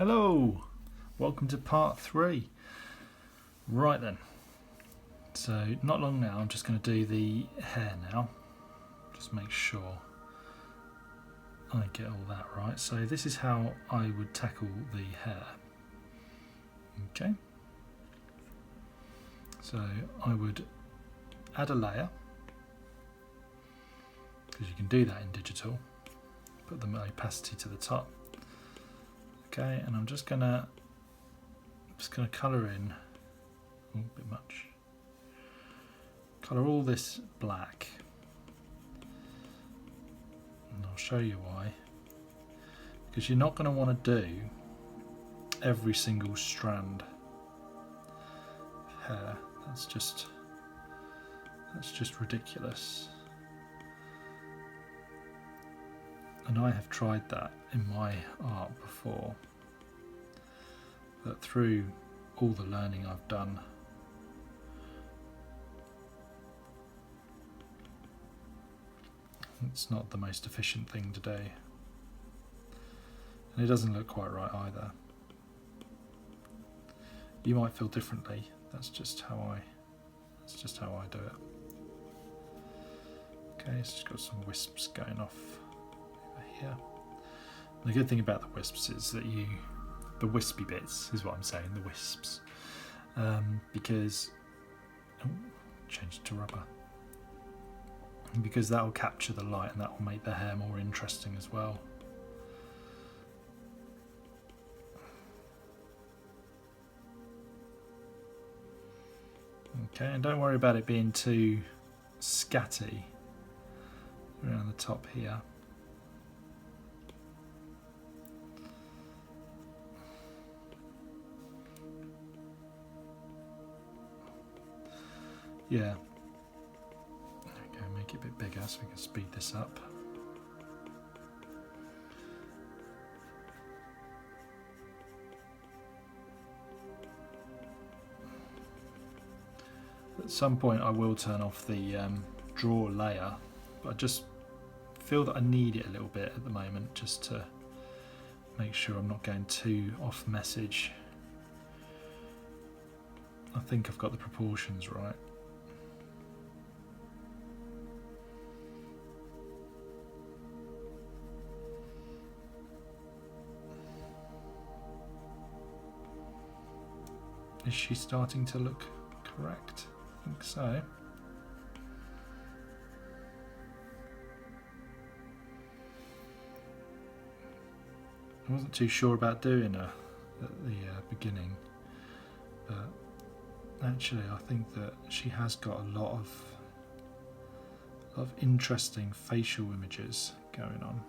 Hello, welcome to part 3. Right then, so not long now, I'm just going to do the hair now. Just make sure I get all that right. So this is how I would tackle the hair. Okay, so I would add a layer, because you can do that in digital. Put the opacity to the top. Okay, and I'm just gonna colour in a bit much. Colour all this black, and I'll show you why. Because you're not going to want to do every single strand of hair. That's just ridiculous. And I have tried that in my art before, but through all the learning I've done, it's not the most efficient thing to do. And it doesn't look quite right either. You might feel differently. That's just how I do it. Okay, it's just got some wisps going off over here. And the good thing about the wisps is that the wispy bits is what I'm saying, the wisps. Because change it to rubber. Because that will capture the light and that will make the hair more interesting as well. Okay, and don't worry about it being too scatty around the top here. Yeah. Okay, make it a bit bigger so we can speed this up. At some point I will turn off the draw layer, but I just feel that I need it a little bit at the moment just to make sure I'm not going too off message. I think I've got the proportions right. Is she starting to look correct? I think so. I wasn't too sure about doing her at the beginning, but actually I think that she has got a lot of interesting facial images going on.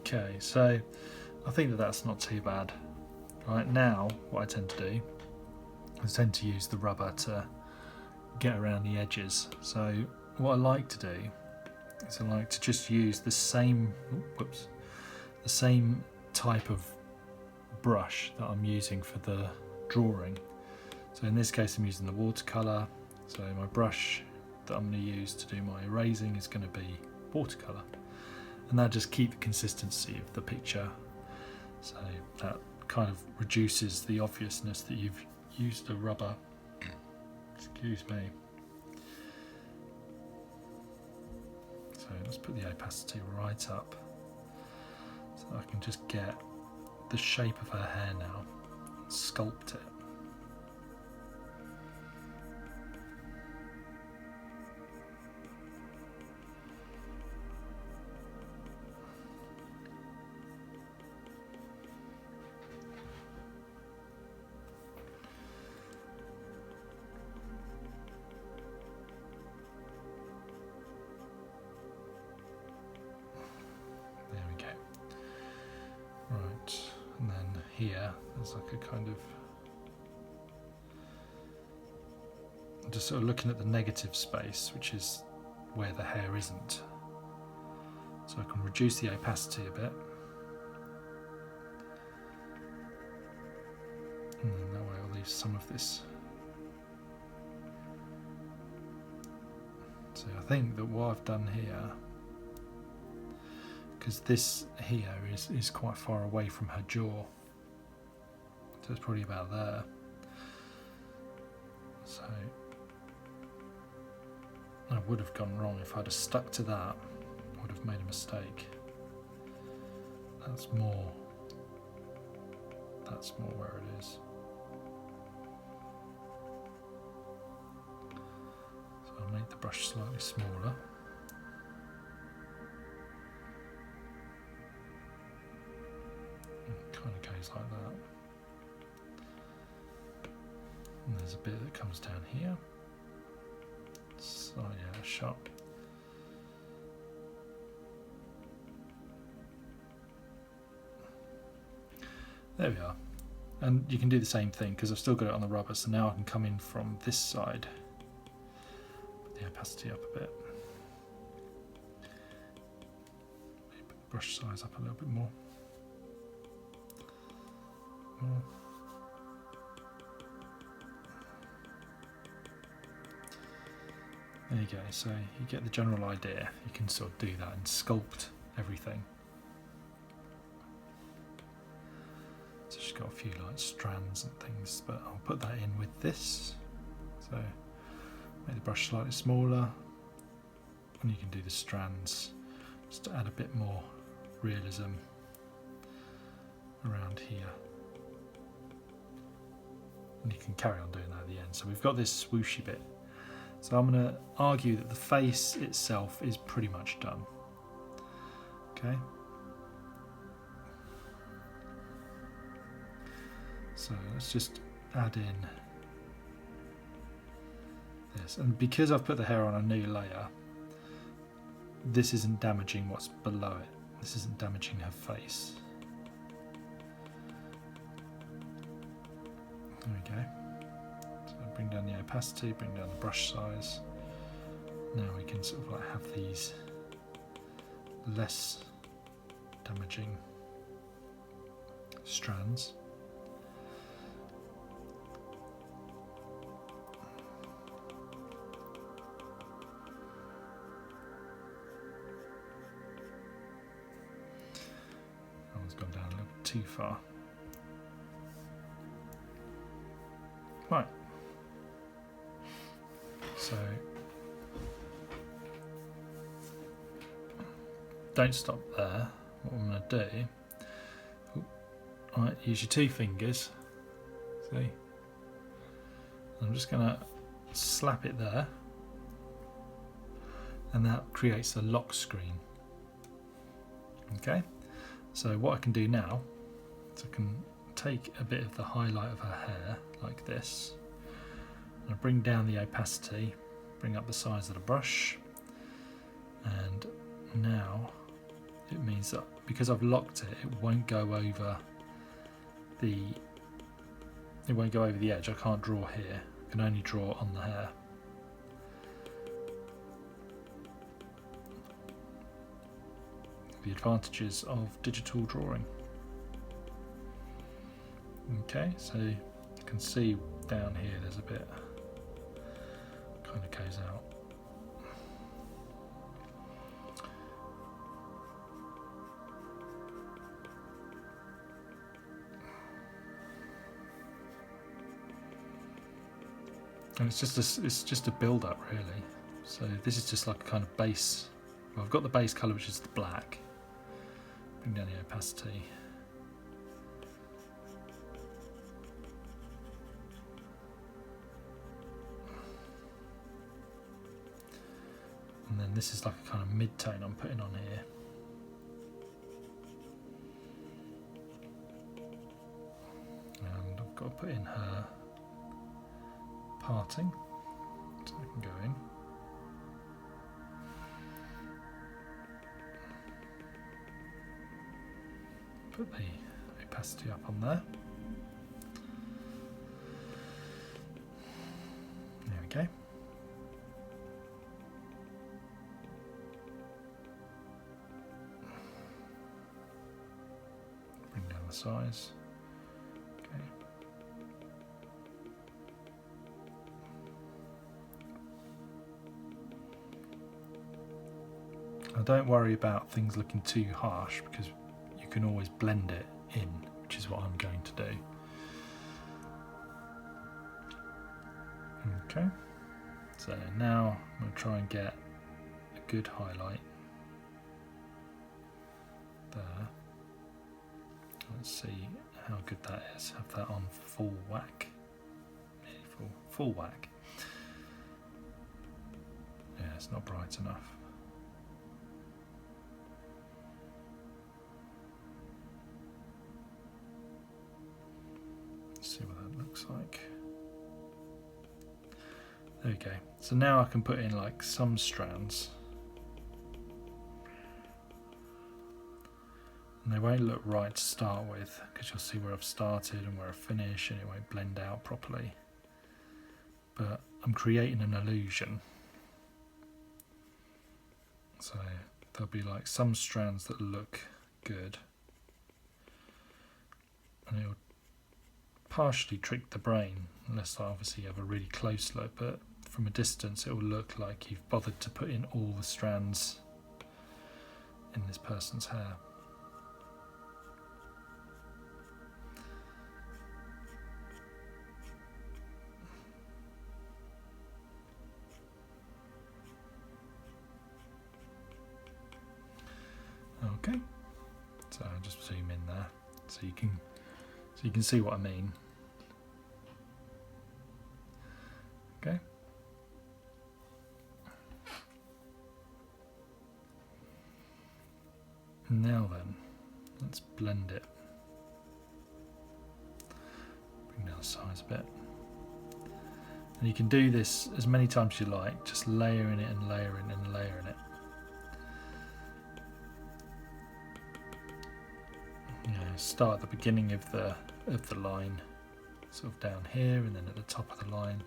Okay, so I think that that's not too bad. Right now, what I tend to do is tend to use the rubber to get around the edges. So what I like to do is I like to just use the same type of brush that I'm using for the drawing. So in this case I'm using the watercolour, so my brush that I'm going to use to do my erasing is going to be watercolour. And that just keeps the consistency of the picture, so that kind of reduces the obviousness that you've used a rubber. Excuse me. So let's put the opacity right up so I can just get the shape of her hair now and sculpt it. And then here there's like a kind of, I'm just sort of looking at the negative space, which is where the hair isn't. So I can reduce the opacity a bit. And then that way I'll leave some of this So I think that what I've done here, because this here is quite far away from her jaw, so it's probably about there. So I would have gone wrong if I'd have stuck to that. I would have made a mistake. That's more where it is. So I'll make the brush slightly smaller. It kind of goes like that. And there's a bit that comes down here. So yeah, sharp. There we are. And you can do the same thing because I've still got it on the rubber, so now I can come in from this side. Put the opacity up a bit. Maybe put the brush size up a little bit more. There you go, so you get the general idea. You can sort of do that and sculpt everything. So she's got a few like strands and things, but I'll put that in with this. So make the brush slightly smaller, and you can do the strands just to add a bit more realism around here. And you can carry on doing that at the end. So we've got this swooshy bit. So I'm going to argue that the face itself is pretty much done. Okay. So let's just add in this. And because I've put the hair on a new layer, this isn't damaging what's below it. This isn't damaging her face. There we go. So bring down the opacity, bring down the brush size. Now we can sort of like have these less damaging strands. That one's gone down a little bit too far. Right, so don't stop there. What I'm going to do, right, use your two fingers, see, I'm just going to slap it there, and that creates a lock screen. Okay, so what I can do now is I can take a bit of the highlight of her hair like this, and I bring down the opacity, bring up the size of the brush, and now it means that because I've locked it, it won't go over the edge. I can't draw here, I can only draw on the hair. The advantages of digital drawing. Okay, so you can see down here there's a bit kind of goes out. And it's just a build up really. So this is just like a kind of base. Well, I've got the base colour, which is the black. Bring down the opacity. And then this is like a kind of mid-tone I'm putting on here. And I've got to put in her parting, so I can go in. Put the opacity up on there. There we go. Bring down the size. Okay. don't worry about things looking too harsh, because you can always blend it in, which is what I'm going to do. Okay, so now I'm going to try and get a good highlight there. Let's see how good that is. Have that on full whack. Full whack. Yeah, it's not bright enough. Let's see what that looks like. There we go. So now I can put in like some strands. And they won't look right to start with, because you'll see where I've started and where I've finished, and it won't blend out properly. But I'm creating an illusion. So there'll be like some strands that look good, and it'll partially trick the brain, unless I obviously have a really close look, but from a distance it will look like you've bothered to put in all the strands in this person's hair. Okay, so I'll just zoom in there so you can see what I mean. Okay. Now then, let's blend it. Bring down the size a bit. And you can do this as many times as you like, just layering it and layering and layering it. Start at the beginning of the line, sort of down here, and then at the top of the line,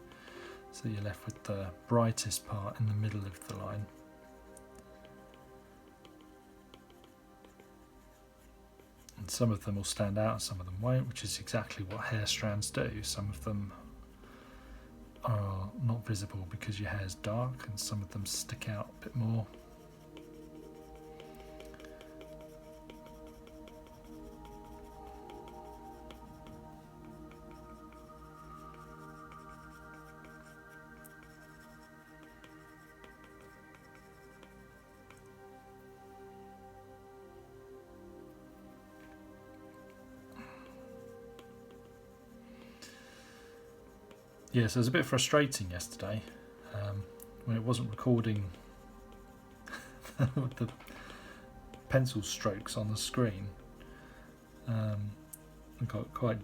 so you're left with the brightest part in the middle of the line. And some of them will stand out, some of them won't, which is exactly what hair strands do. Some of them are not visible because your hair is dark, and some of them stick out a bit more. Yeah, so it was a bit frustrating yesterday when it wasn't recording the pencil strokes on the screen. I got quite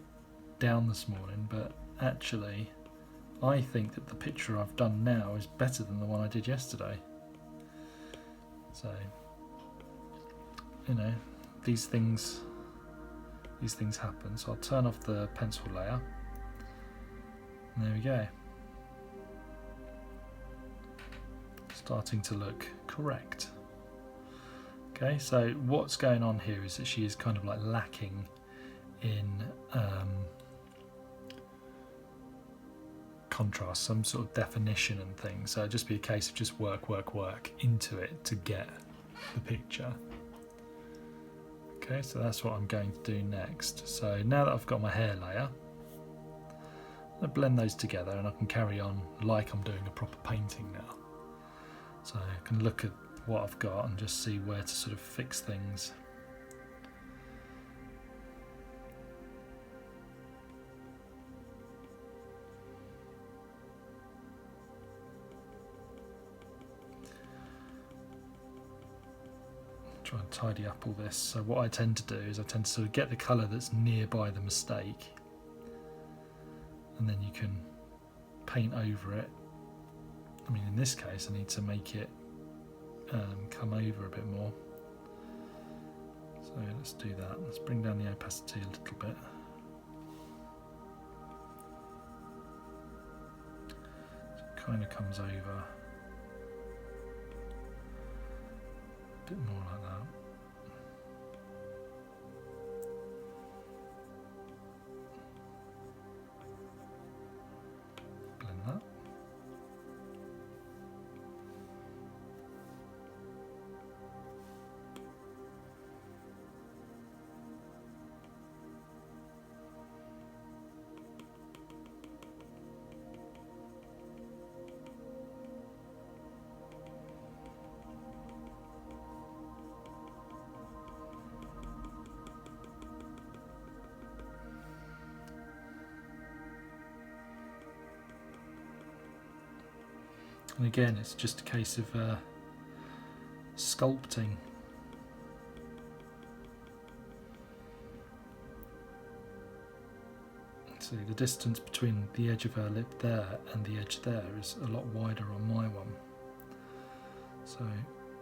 down this morning, but actually I think that the picture I've done now is better than the one I did yesterday. So, you know, these things happen. So I'll turn off the pencil layer. And there we go. Starting to look correct. Okay, so what's going on here is that she is kind of like lacking in contrast, some sort of definition and things. So it'd just be a case of just work into it to get the picture. Okay, so that's what I'm going to do next. So now that I've got my hair layer, I blend those together and I can carry on like I'm doing a proper painting now. So I can look at what I've got and just see where to sort of fix things. Try and tidy up all this. So what I tend to do is I tend to sort of get the colour that's nearby the mistake, and then you can paint over it. I mean, in this case I need to make it come over a bit more. So let's do that. Let's bring down the opacity a little bit. So it kind of comes over a bit more like that. And again, it's just a case of sculpting. See, the distance between the edge of her lip there and the edge there is a lot wider on my one. So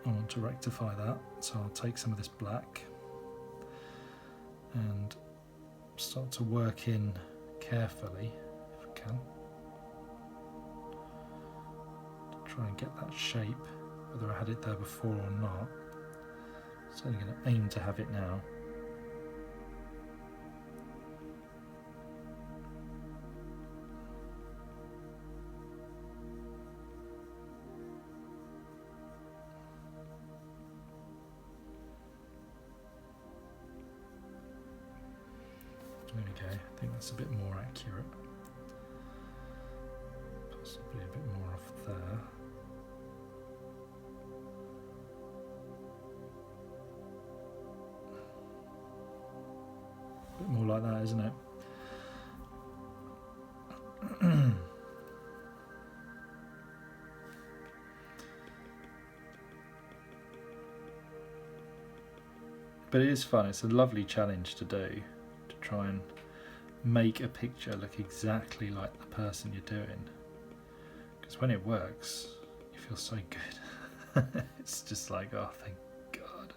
I want to rectify that. So I'll take some of this black and start to work in carefully, if I can, to try and get that shape, whether I had it there before or not. So I'm going to aim to have it now. There we go, I think that's a bit more accurate. Possibly a bit more off there. A bit more like that, isn't it? But it is fun, it's a lovely challenge to do, to try and make a picture look exactly like the person you're doing. Because when it works, you feel so good. It's just like, oh, thank God.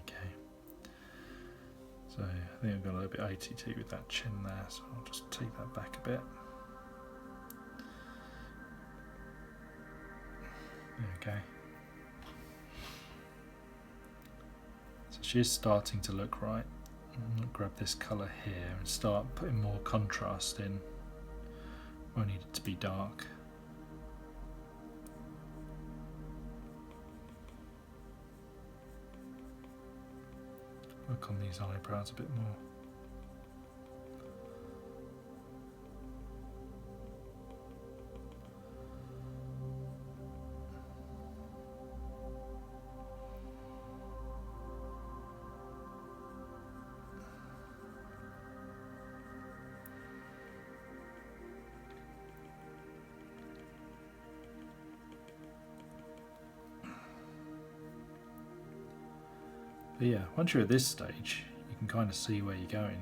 Okay. So I think I've got a little bit ATT with that chin there, so I'll just take that back a bit. Okay. So she is starting to look right. I'll grab this colour here and start putting more contrast in. Won't need it to be dark. Work on these eyebrows a bit more. But yeah, once you're at this stage, you can kind of see where you're going.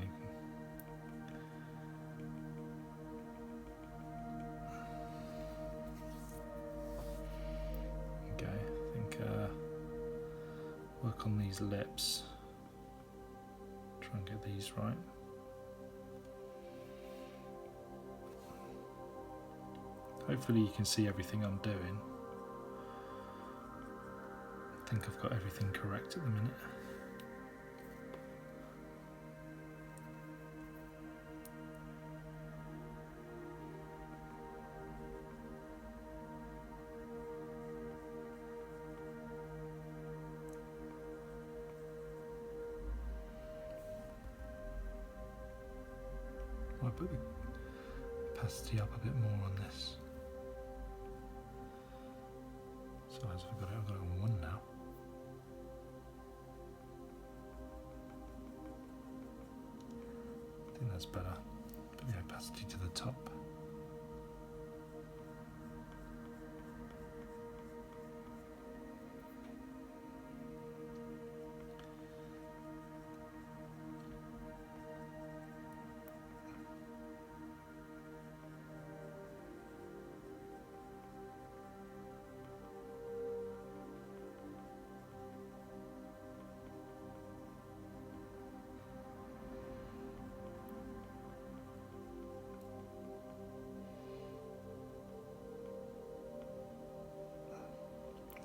Okay, I think work on these lips. Try and get these right. Hopefully you can see everything I'm doing. I think I've got everything correct at the minute. I'll put the opacity up a bit more on this. Size I've got it on 1 now. I think that's better. Put the opacity to the top.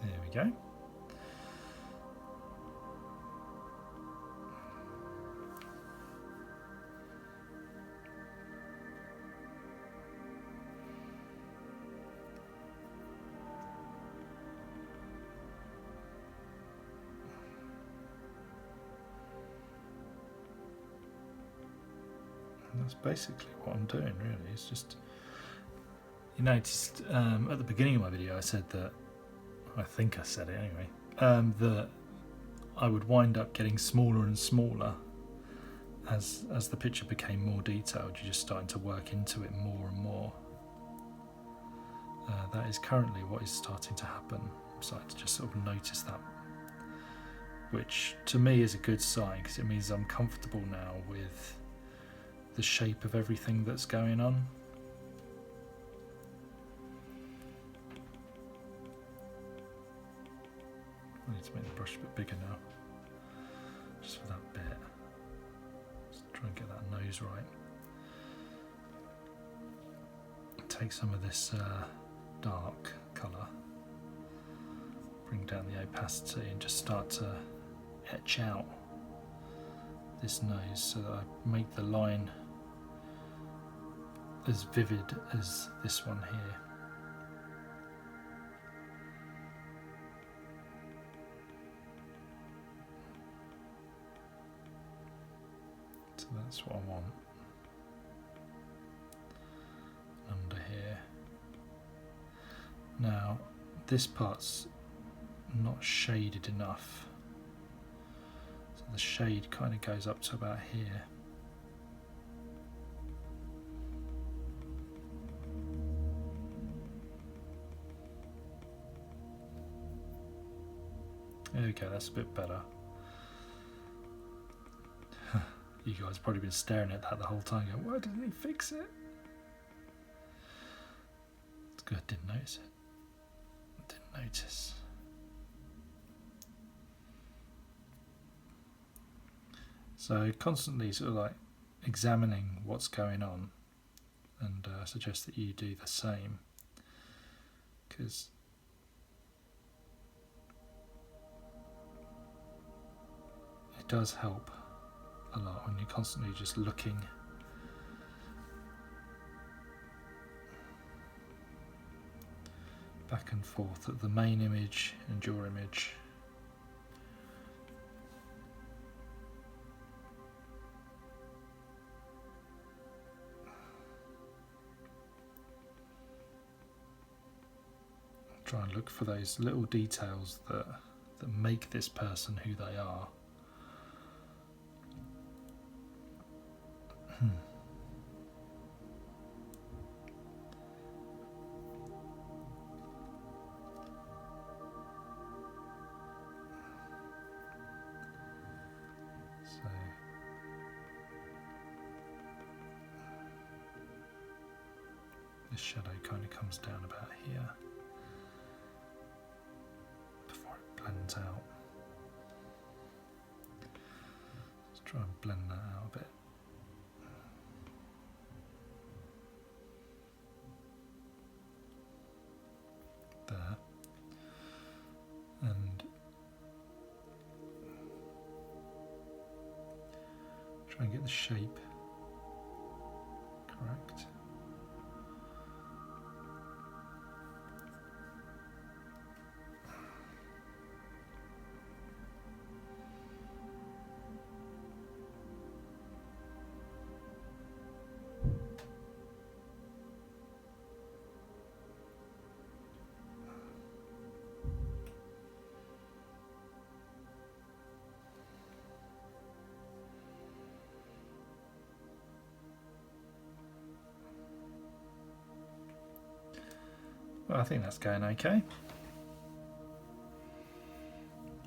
There we go. And that's basically what I'm doing, really. It's just, you noticed at the beginning of my video I said that, I think I said it anyway, that I would wind up getting smaller and smaller as the picture became more detailed. You're just starting to work into it more and more. That is currently what is starting to happen. I'm starting to just sort of notice that, which to me is a good sign, because it means I'm comfortable now with the shape of everything that's going on. I need to make the brush a bit bigger now, just for that bit. Just try and get that nose right. Take some of this dark colour, bring down the opacity and just start to etch out this nose so that I make the line as vivid as this one here. So that's what I want. Under here. Now, this part's not shaded enough. So the shade kind of goes up to about here. There we go, that's a bit better. You guys have probably been staring at that the whole time going, why didn't he fix it? It's good, didn't notice it. Didn't notice. So constantly sort of like examining what's going on, and I suggest that you do the same, because it does help a lot when you're constantly just looking back and forth at the main image and your image. Try and look for those little details that make this person who they are. So this shadow kind of comes down about here before it blends out. Let's try and blend that out a bit. There. And try and get the shape correct. Well, I think that's going okay.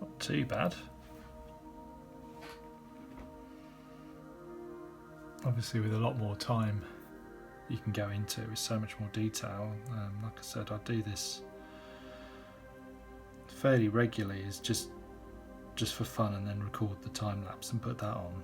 Not too bad. Obviously with a lot more time you can go into it with so much more detail. Like I said, I do this fairly regularly, is just for fun, and then record the time lapse and put that on.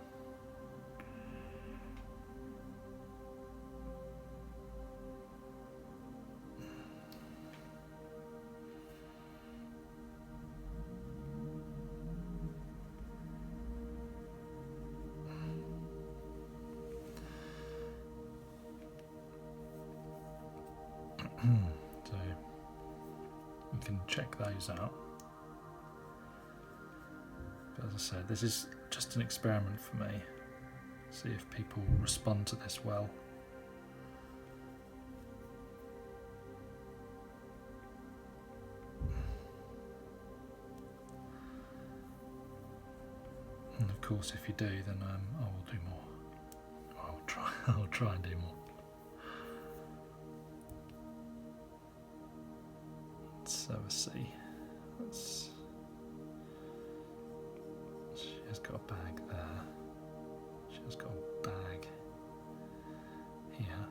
So you can check those out. But as I said, this is just an experiment for me. See if people respond to this well. course, if you do, then I will do more. I'll try and do more. Let's have a see. She has got a bag there. She has got a bag here.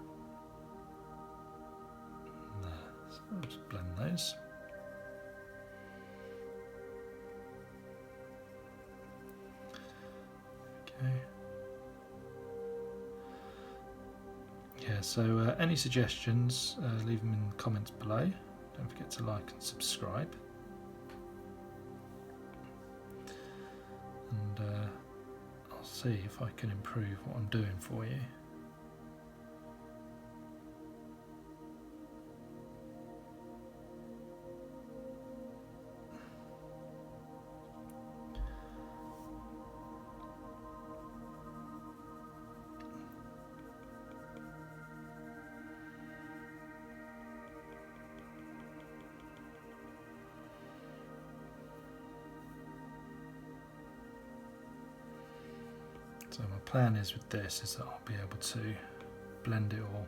And there. So I'll just blend those. Okay. Yeah, so any suggestions, leave them in the comments below. Don't forget to like and subscribe. And I'll see if I can improve what I'm doing for you. So my plan is with this is that I'll be able to blend it all.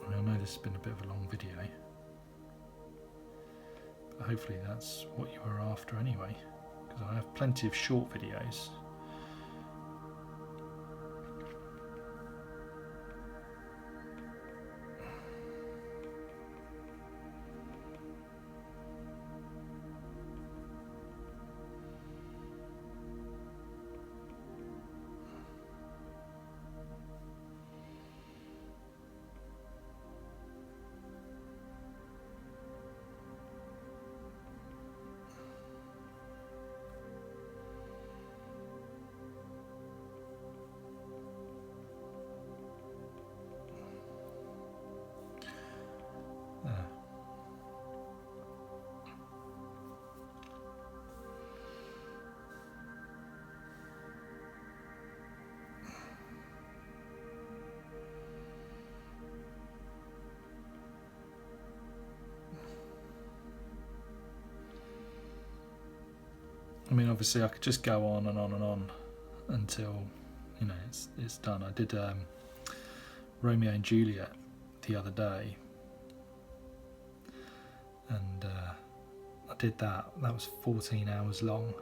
I know this has been a bit of a long video, but hopefully that's what you were after anyway, because I have plenty of short videos. I mean, obviously I could just go on and on and on until, you know, it's done. I did Romeo and Juliet the other day, and I did that. That was 14 hours long.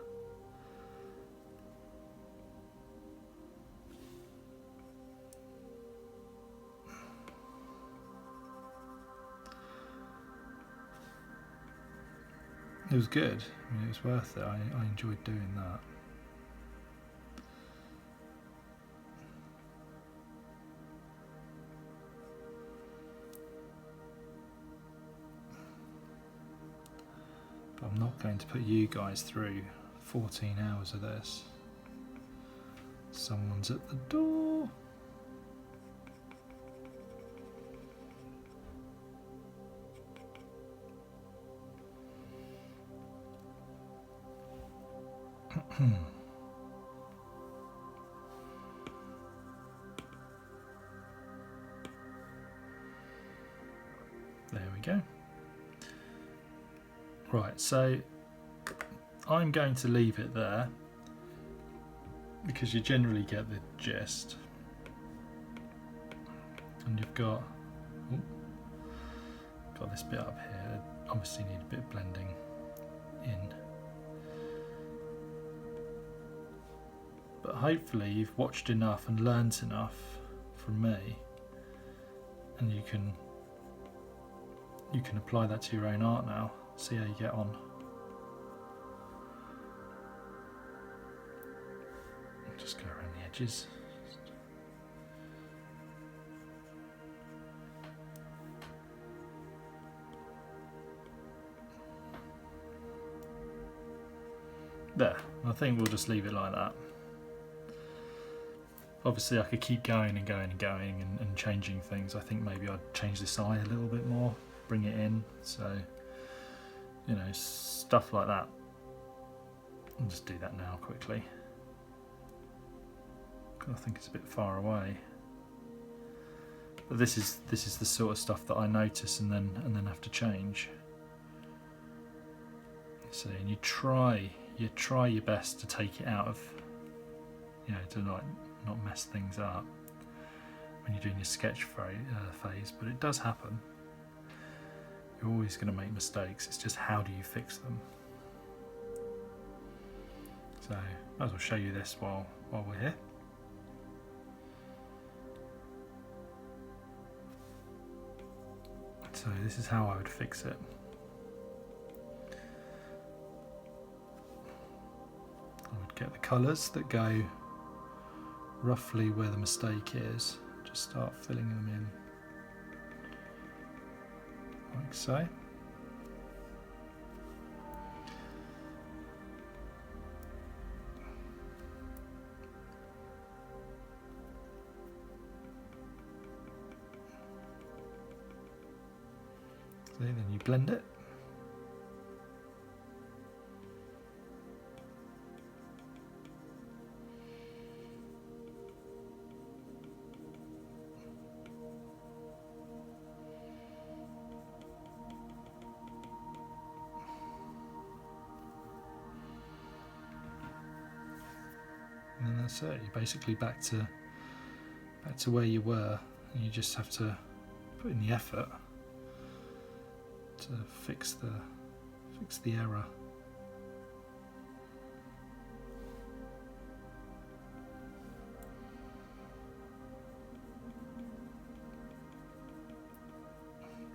It was good. I mean, it was worth it. I enjoyed doing that. But I'm not going to put you guys through 14 hours of this. Someone's at the door. There we go. Right, so I'm going to leave it there because you generally get the gist. And you've got this bit up here. Obviously need a bit of blending in. But hopefully you've watched enough and learnt enough from me, and you can apply that to your own art now. See how you get on. Just go around the edges. There, I think we'll just leave it like that. Obviously I could keep going and going and going and changing things. I think maybe I'd change this eye a little bit more, bring it in, so, you know, stuff like that. I'll just do that now quickly. I think it's a bit far away. But this is the sort of stuff that I notice and then have to change. So, and you try your best to take it out of, you know, to like not mess things up when you're doing your sketch phase, but it does happen. You're always going to make mistakes. It's just how do you fix them? So might as well show you this while we're here. So this is how I would fix it. I would get the colours that go roughly where the mistake is. Just start filling them in like so. Then you blend it. And then that's it. You're basically back to where you were, and you just have to put in the effort to fix the error.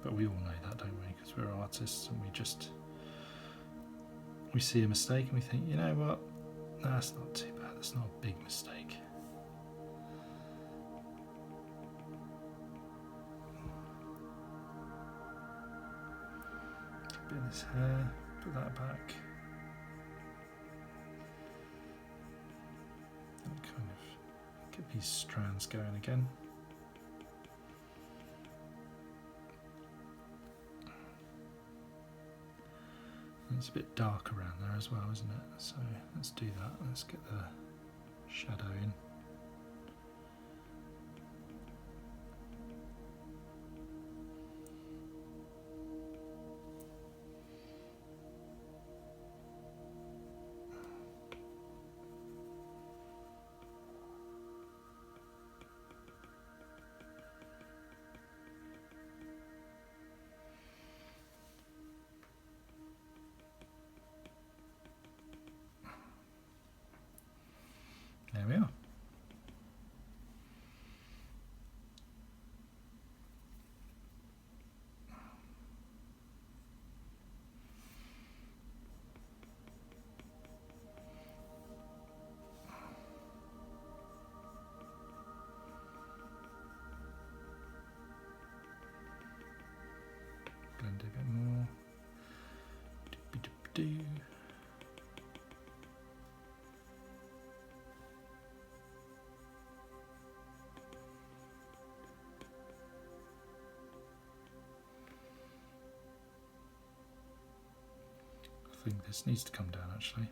But we all know that, don't we? Because we're artists, and we see a mistake and we think, you know what? That's not too bad. That's not a big mistake. Bit of this hair, put that back. And kind of get these strands going again. And it's a bit dark around there as well, isn't it? So let's do that. Let's get the shadow in. There we are. Blend it a bit more. Doop-a-doop-a-doo. I think this needs to come down actually.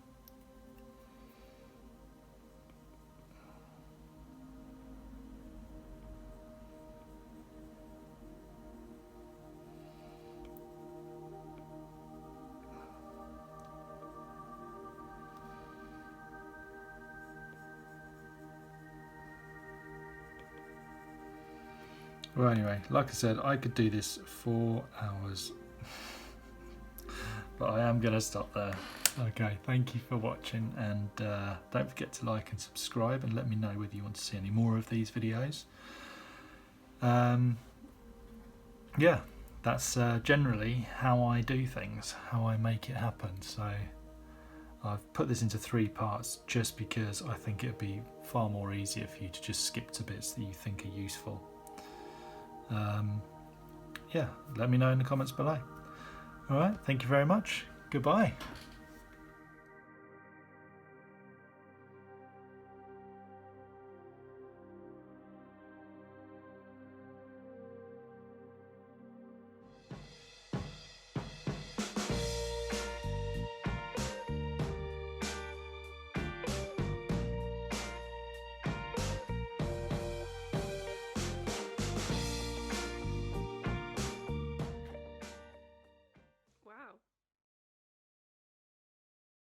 Well, anyway, like I said, I could do this 4 hours. But I am going to stop there. Okay, thank you for watching, and don't forget to like and subscribe and let me know whether you want to see any more of these videos. Yeah, that's generally how I do things, how I make it happen. So I've put this into 3 parts just because I think it would be far more easier for you to just skip to bits that you think are useful. Yeah, let me know in the comments below. Alright, thank you very much. Goodbye.